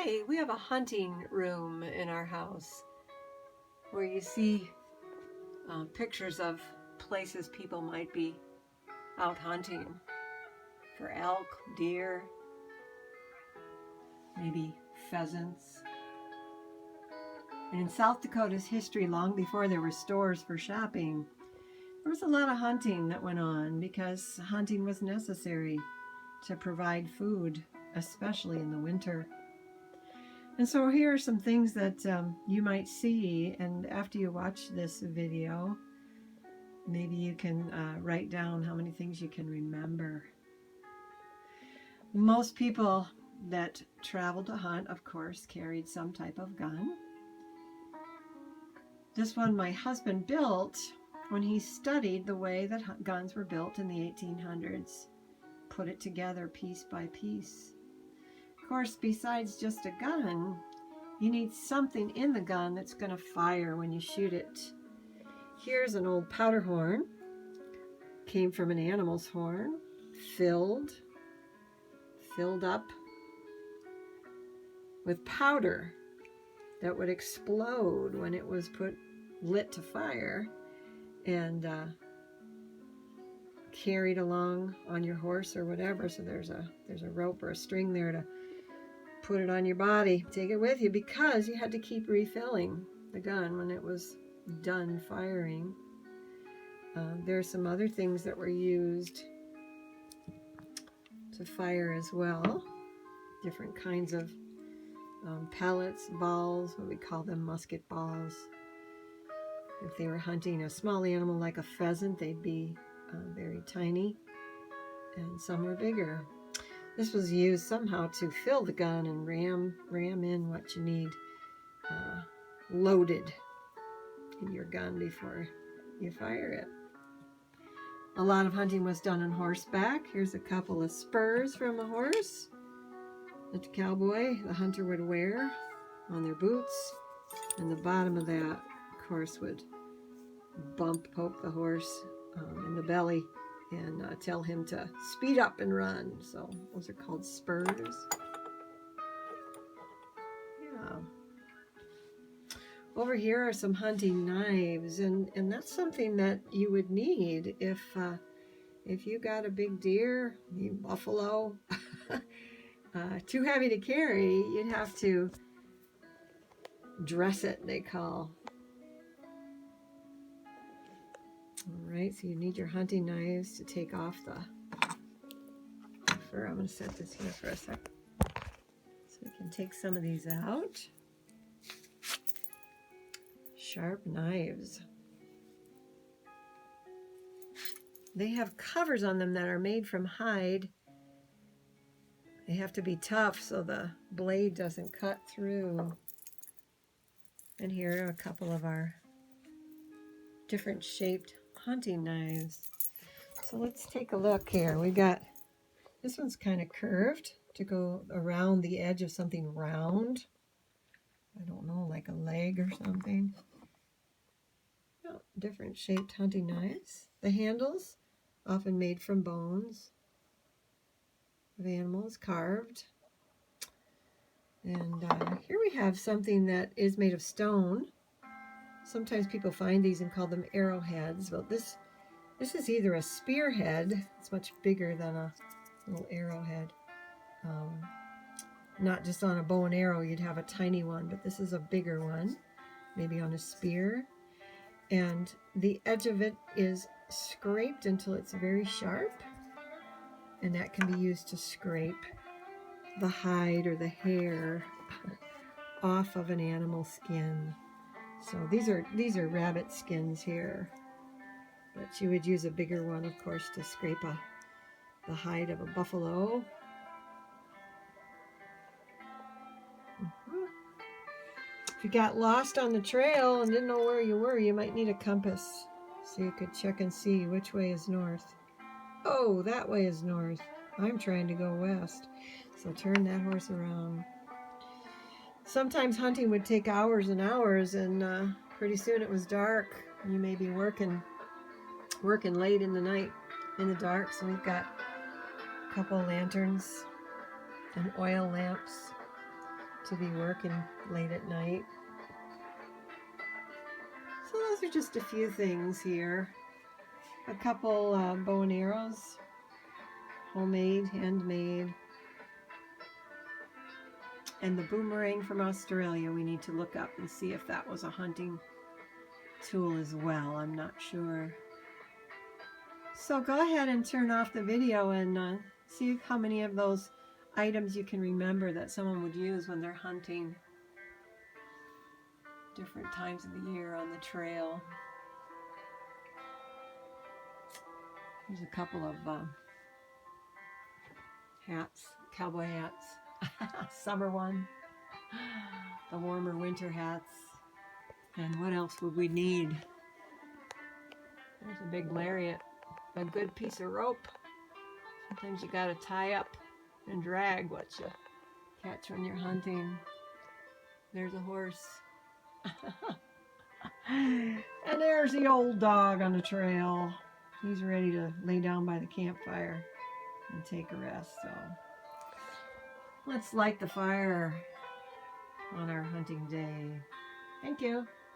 Hey, we have a hunting room in our house where you see pictures of places people might be out hunting for elk, deer, maybe pheasants. And in South Dakota's history, long before there were stores for shopping, there was a lot of hunting that went on because hunting was necessary to provide food, especially in the winter. And so here are some things that you might see, and after you watch this video, maybe you can write down how many things you can remember. Most people that traveled to hunt, of course, carried some type of gun. This one my husband built when he studied the way that guns were built in the 1800s. Put it together piece by piece. Of course, besides just a gun, you need something in the gun that's going to fire when you shoot it. Here's an old powder horn. Came from an animal's horn. Filled up with powder that would explode when it was lit to fire and carried along on your horse or whatever. So there's a rope or a string there to put it on your body, take it with you, because you had to keep refilling the gun when it was done firing. There are some other things that were used to fire as well. Different kinds of pellets, balls, what we call them musket balls. If they were hunting a small animal like a pheasant, they'd be very tiny, and some were bigger. This was used somehow to fill the gun and ram in what you need loaded in your gun before you fire it. A lot of hunting was done on horseback. Here's a couple of spurs from a horse that the hunter would wear on their boots, and the bottom of that, of course, would poke the horse in the belly and tell him to speed up and run. So those are called spurs. Yeah. Over here are some hunting knives, and that's something that you would need if you got a big deer, buffalo, too heavy to carry. You'd have to dress it, they call. All right, so you need your hunting knives to take off the fur. I'm going to set this here for a second so we can take some of these out. Sharp knives. They have covers on them that are made from hide. They have to be tough so the blade doesn't cut through. And here are a couple of our different shaped hunting knives. So let's take a look here. We got, this one's kind of curved to go around the edge of something round. I don't know, like a leg or something. Oh, different shaped hunting knives. The handles, often made from bones of animals, carved. And here we have something that is made of stone. Sometimes people find these and call them arrowheads. Well, this is either a spearhead. It's much bigger than a little arrowhead. Not just on a bow and arrow, you'd have a tiny one, but this is a bigger one, maybe on a spear. And the edge of it is scraped until it's very sharp, and that can be used to scrape the hide or the hair off of an animal skin. So these are rabbit skins here, but you would use a bigger one, of course, to scrape the hide of a buffalo. If you got lost on the trail and didn't know where you were, you might need a compass so you could check and see which way is north. Oh, that way is north. I'm trying to go west. So turn that horse around. Sometimes hunting would take hours and hours, and pretty soon it was dark. You may be working late in the night in the dark. So we've got a couple lanterns and oil lamps to be working late at night. So those are just a few things here. A couple bow and arrows, homemade, handmade. And the boomerang from Australia, we need to look up and see if that was a hunting tool as well. I'm not sure. So go ahead and turn off the video and see how many of those items you can remember that someone would use when they're hunting different times of the year on the trail. There's a couple of hats, cowboy hats. Summer one, the warmer winter hats. And what else would we need? There's a big lariat, a good piece of rope. Sometimes you gotta tie up and drag what you catch when you're hunting. There's a horse. And there's the old dog on the trail. He's ready to lay down by the campfire and take a rest. So let's light the fire on our hunting day. Thank you.